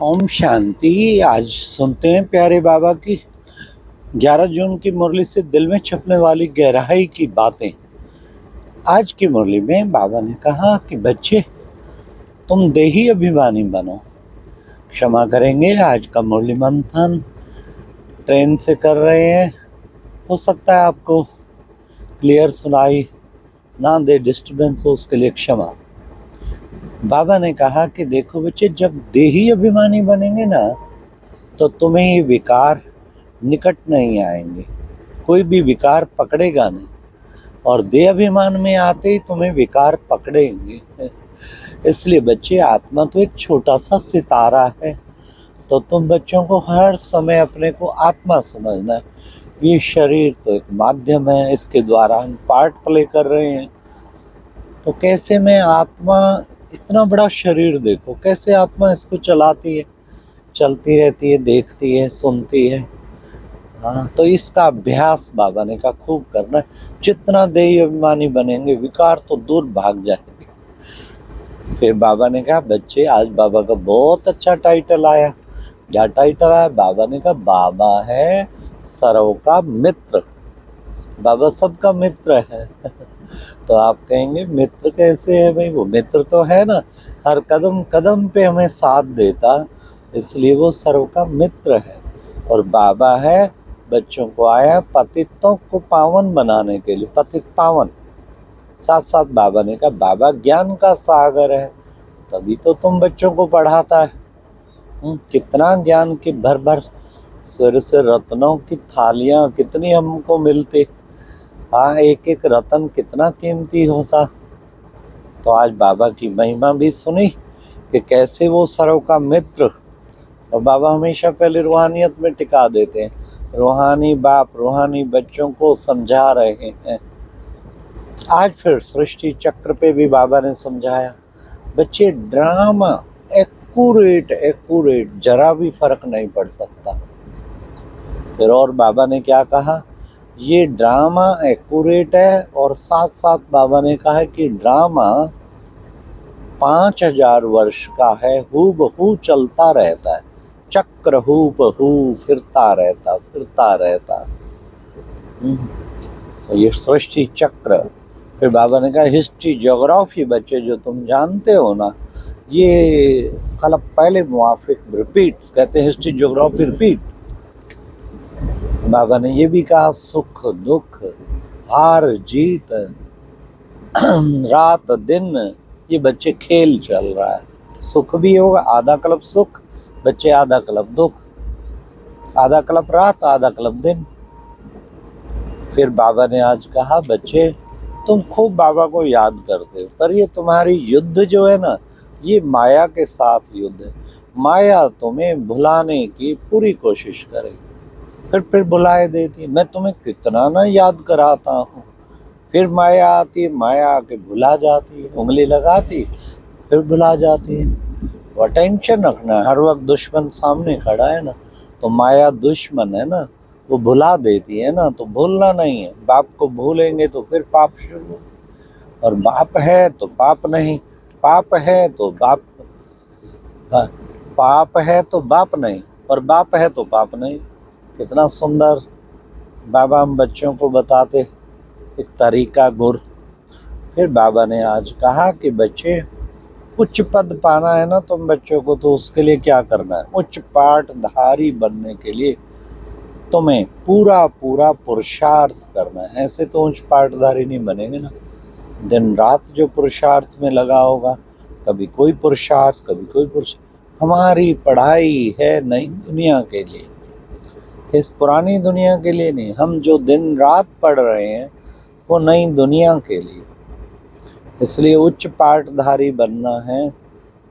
ओम शांति। आज सुनते हैं प्यारे बाबा की 11 जून की मुरली से दिल में छपने वाली गहराई की बातें। आज की मुरली में बाबा ने कहा कि बच्चे, तुम देही अभिमानी बनो, क्षमा करेंगे। आज का मुरली मंथन ट्रेन से कर रहे हैं, हो सकता है आपको क्लियर सुनाई ना दे, डिस्टर्बेंस हो, उसके लिए क्षमा। बाबा ने कहा कि देखो बच्चे, जब देही अभिमानी बनेंगे ना तो तुम्हें ये विकार निकट नहीं आएंगे, कोई भी विकार पकड़ेगा नहीं, और देह अभिमान में आते ही तुम्हें विकार पकड़ेंगे। इसलिए बच्चे, आत्मा तो एक छोटा सा सितारा है, तो तुम बच्चों को हर समय अपने को आत्मा समझना है। ये शरीर तो एक माध्यम है, इसके द्वारा हम पार्ट प्ले कर रहे हैं। तो कैसे में आत्मा, इतना बड़ा शरीर देखो, कैसे आत्मा इसको चलाती है, चलती रहती है, देखती है, सुनती है। हाँ, तो इसका अभ्यास बाबा ने कहा खूब करना है। जितना देही अभिमानी बनेंगे, विकार तो दूर भाग जाएंगे। फिर बाबा ने कहा बच्चे, आज बाबा का बहुत अच्छा टाइटल आया। क्या टाइटल आया? बाबा ने कहा बाबा है सर्व का मित्र। बाबा सबका मित्र है। तो आप कहेंगे मित्र कैसे है भाई? वो मित्र तो है ना, हर कदम कदम पे हमें साथ देता, इसलिए वो सर्व का मित्र है। और बाबा है, बच्चों को आया पतितों को पावन बनाने के लिए, पतित पावन। साथ साथ बाबा ने कहा बाबा ज्ञान का सागर है, तभी तो तुम बच्चों को पढ़ाता है। कितना ज्ञान की भर भर स्वर से रत्नों की थालियां कितनी हमको मिलती। हाँ, एक एक रतन कितना कीमती होता। तो आज बाबा की महिमा भी सुनी कि कैसे वो सर्व का मित्र। और बाबा हमेशा पहले रूहानियत में टिका देते हैं, रूहानी बाप रूहानी बच्चों को समझा रहे हैं। आज फिर सृष्टि चक्र पे भी बाबा ने समझाया। बच्चे, ड्रामा एक्यूरेट जरा भी फर्क नहीं पड़ सकता। फिर और बाबा ने क्या कहा? ये ड्रामा एक्यूरेट है, और साथ साथ बाबा ने कहा कि ड्रामा 5000 वर्ष का है, हूबहू चलता रहता है, चक्र हूबहू फिरता रहता। तो ये सृष्टि चक्र। फिर बाबा ने कहा हिस्ट्री ज्योग्राफी बच्चे जो तुम जानते हो ना, ये कल पहले मुआफिक रिपीट्स कहते हैं, हिस्ट्री ज्योग्राफी रिपीट। बाबा ने ये भी कहा सुख दुख, हार जीत, रात दिन, ये बच्चे खेल चल रहा है। सुख भी होगा, आधा क्लब सुख बच्चे, आधा क्लब दुख, आधा क्लब रात, आधा क्लब दिन। फिर बाबा ने आज कहा बच्चे, तुम खूब बाबा को याद करते हो, पर ये तुम्हारी युद्ध जो है ना, ये माया के साथ युद्ध है। माया तुम्हें भुलाने की पूरी कोशिश करेगी, फिर भुलाए देती है। मैं तुम्हें कितना ना याद कराता हूँ, फिर माया आती है, माया आके भुला जाती है, उंगली लगाती फिर भुला जाती है। वो टेंशन रखना है, हर वक्त दुश्मन सामने खड़ा है ना, तो माया दुश्मन है ना, वो भुला देती है ना, तो भूलना नहीं है। बाप को भूलेंगे तो फिर पाप शुरू, और बाप है तो पाप नहीं, पाप है तो बाप, पाप है तो बाप नहीं, और बाप है तो पाप नहीं। कितना सुंदर बाबा हम बच्चों को बताते एक तरीका गुर। फिर बाबा ने आज कहा कि बच्चे, उच्च पद पाना है ना तुम बच्चों को, तो उसके लिए क्या करना है? उच्च पाठधारी बनने के लिए तुम्हें पूरा पूरा पुरुषार्थ करना है। ऐसे तो उच्च पाठधारी नहीं बनेंगे ना, दिन रात जो पुरुषार्थ में लगा होगा, कभी कोई पुरुषार्थ कभी कोई पुरुषार्थ। हमारी पढ़ाई है नई दुनिया के लिए, इस पुरानी दुनिया के लिए नहीं। हम जो दिन रात पढ़ रहे हैं वो नई दुनिया के लिए। इसलिए उच्च पाठधारी बनना है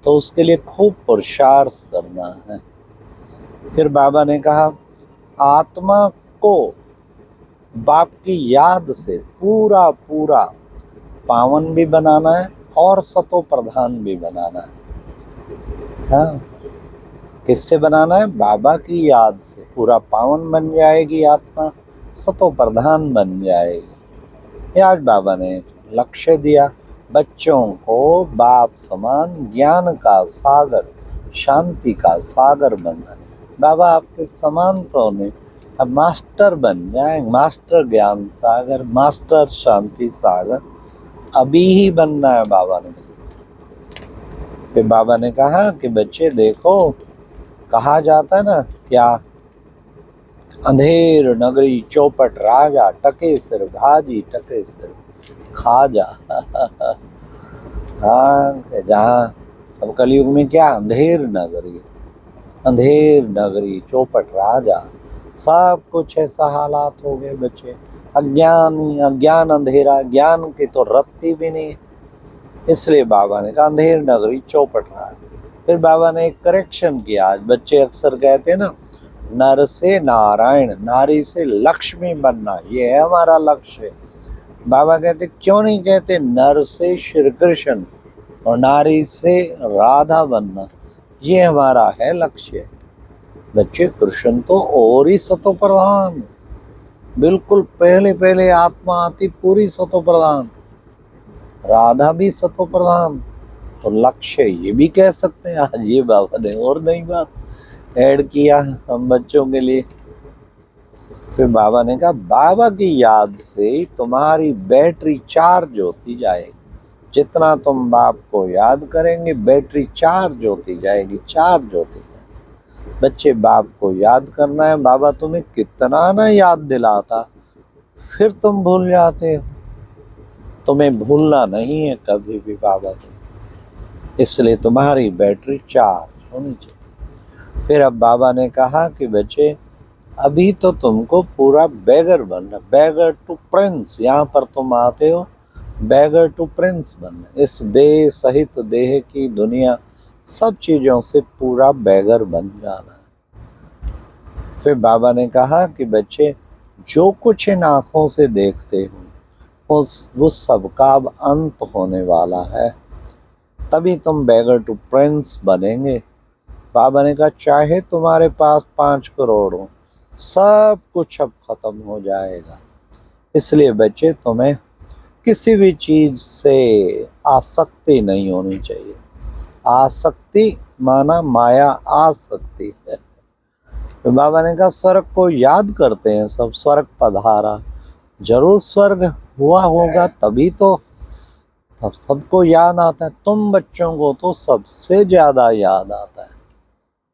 तो उसके लिए खूब पुरुषार्थ करना है। फिर बाबा ने कहा आत्मा को बाप की याद से पूरा पूरा पावन भी बनाना है और सतो प्रधान भी बनाना है। हाँ, किससे बनाना है? बाबा की याद से पूरा पावन बन जाएगी आत्मा, सतो प्रधान बन जाएगी। आज बाबा ने लक्ष्य दिया, बच्चों को बाप समान ज्ञान का सागर शांति का सागर बनना है। बाबा आपके समान तो नहीं, अब मास्टर बन जाए, मास्टर ज्ञान सागर, मास्टर शांति सागर अभी ही बनना है बाबा ने। फिर बाबा ने कहा कि बच्चे देखो, कहा जाता है ना क्या, अंधेर नगरी चौपट राजा, टके सिर भाजी टके सिर खाजा। हाँ, जहाँ अब कलयुग में क्या, अंधेर नगरी चौपट राजा, सब कुछ ऐसा हालात हो गए बच्चे। अज्ञान अंधेरा, ज्ञान की तो रत्ती भी नहीं। इसलिए बाबा ने कहा अंधेर नगरी चौपट राजा। फिर बाबा ने एक करेक्शन किया। आज बच्चे अक्सर कहते हैं ना, नर से नारायण, नारी से लक्ष्मी बनना, ये है हमारा लक्ष्य। बाबा कहते क्यों नहीं कहते नर से श्री कृष्ण और नारी से राधा बनना, ये हमारा है लक्ष्य। बच्चे कृष्ण तो और ही सतो प्रधान, बिल्कुल पहले आत्मा आती पूरी सतो प्रधान, राधा भी सतो प्रधान, तो लक्ष्य ये भी कह सकते हैं। आज ये बाबा ने और नई बात ऐड किया हम बच्चों के लिए। फिर बाबा ने कहा बाबा की याद से तुम्हारी बैटरी चार्ज होती जाएगी, जितना तुम बाप को याद करेंगे बैटरी चार्ज होती जाएगी। बच्चे बाप को याद करना है, बाबा तुम्हें कितना ना याद दिलाता, फिर तुम भूल जाते हो। तुम्हें भूलना नहीं है कभी भी बाबा को, इसलिए तुम्हारी बैटरी चार्ज होनी चाहिए। फिर अब बाबा ने कहा कि बच्चे अभी तो तुमको पूरा बैगर बनना, बैगर टू प्रिंस, यहाँ पर तुम आते हो बैगर टू प्रिंस बनना। इस देह सहित देह की दुनिया सब चीज़ों से पूरा बैगर बन जाना है। फिर बाबा ने कहा कि बच्चे जो कुछ इन आँखों से देखते हो वो सबका अब अंत होने वाला है, तभी तुम बैगर टू प्रिंस बनेंगे। बाबा ने कहा चाहे तुम्हारे पास 5 करोड़ हो, सब कुछ अब खत्म हो जाएगा। इसलिए बच्चे तुम्हें किसी भी चीज से आसक्ति नहीं होनी चाहिए। आसक्ति माना माया आसक्ति है। तो बाबा ने कहा स्वर्ग को याद करते हैं सब, स्वर्ग पधारा, जरूर स्वर्ग हुआ होगा तभी तो तब सबको याद आता है। तुम बच्चों को तो सबसे ज्यादा याद आता है।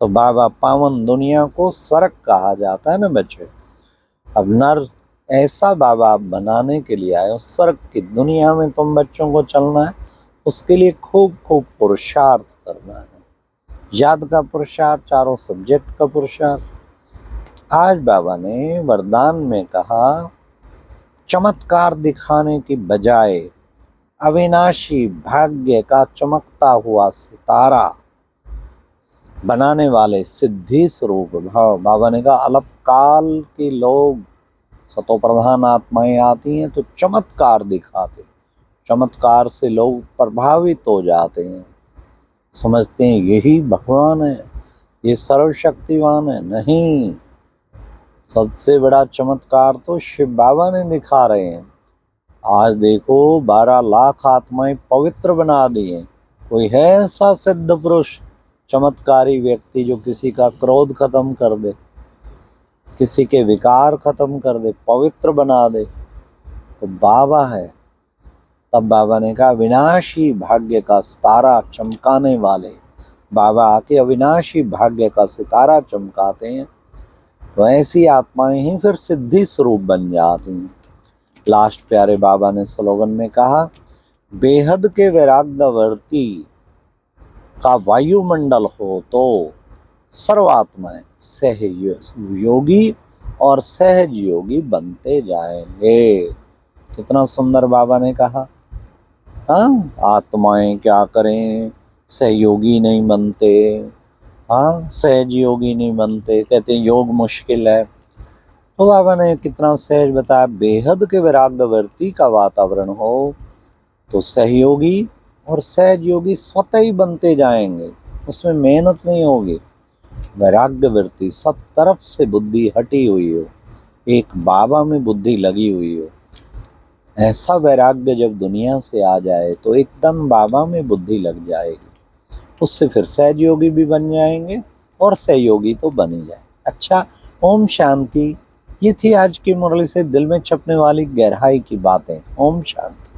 तो बाबा पावन दुनिया को स्वर्ग कहा जाता है ना बच्चे। अब नर ऐसा बाबा आप बनाने के लिए आए हो, स्वर्ग की दुनिया में तुम बच्चों को चलना है, उसके लिए खूब खूब पुरुषार्थ करना है। याद का पुरुषार्थ, चारों सब्जेक्ट का पुरुषार्थ। आज बाबा ने वरदान में कहा चमत्कार दिखाने की बजाय अविनाशी भाग्य का चमकता हुआ सितारा बनाने वाले सिद्धि स्वरूप भाव। बाबा ने कहा अलपकाल के लोग सतो प्रधान आत्माएं आती हैं तो चमत्कार दिखाते, चमत्कार से लोग प्रभावित हो जाते हैं, समझते हैं यही भगवान है, ये सर्वशक्तिवान है। नहीं, सबसे बड़ा चमत्कार तो शिव बाबा ने दिखा रहे हैं। आज देखो 12 लाख आत्माएं पवित्र बना दी हैं। कोई है ऐसा सिद्ध पुरुष चमत्कारी व्यक्ति जो किसी का क्रोध खत्म कर दे, किसी के विकार खत्म कर दे, पवित्र बना दे? तो बाबा है। तब बाबा ने कहा अविनाशी भाग्य का सितारा चमकाने वाले बाबा आके अविनाशी भाग्य का सितारा चमकाते हैं, तो ऐसी आत्माएं ही फिर सिद्धि स्वरूप बन जाती हैं। लास्ट प्यारे बाबा ने स्लोगन में कहा बेहद के वैराग्यवर्ती का वायुमंडल हो तो सर्वात्माएं सहयोगी और सहज योगी बनते जाएंगे। कितना सुंदर बाबा ने कहा। हाँ, आत्माएं क्या करें, सहयोगी नहीं बनते, हाँ सहज योगी नहीं बनते, कहते योग मुश्किल है। तो बाबा ने कितना सहज बताया, बेहद के वैराग्यवर्ती का वातावरण हो तो सहयोगी और सहज योगी स्वतः ही बनते जाएंगे, उसमें मेहनत नहीं होगी। वैराग्यवर्ती सब तरफ से बुद्धि हटी हुई हो, एक बाबा में बुद्धि लगी हुई हो। ऐसा वैराग्य जब दुनिया से आ जाए तो एकदम बाबा में बुद्धि लग जाएगी। उससे फिर सहयोगी भी बन जाएंगे और सहयोगी तो बन ही जाए। अच्छा, ओम शांति। ये थी आज की मुरली से दिल में छपने वाली गहराई की बातें। ओम शांति।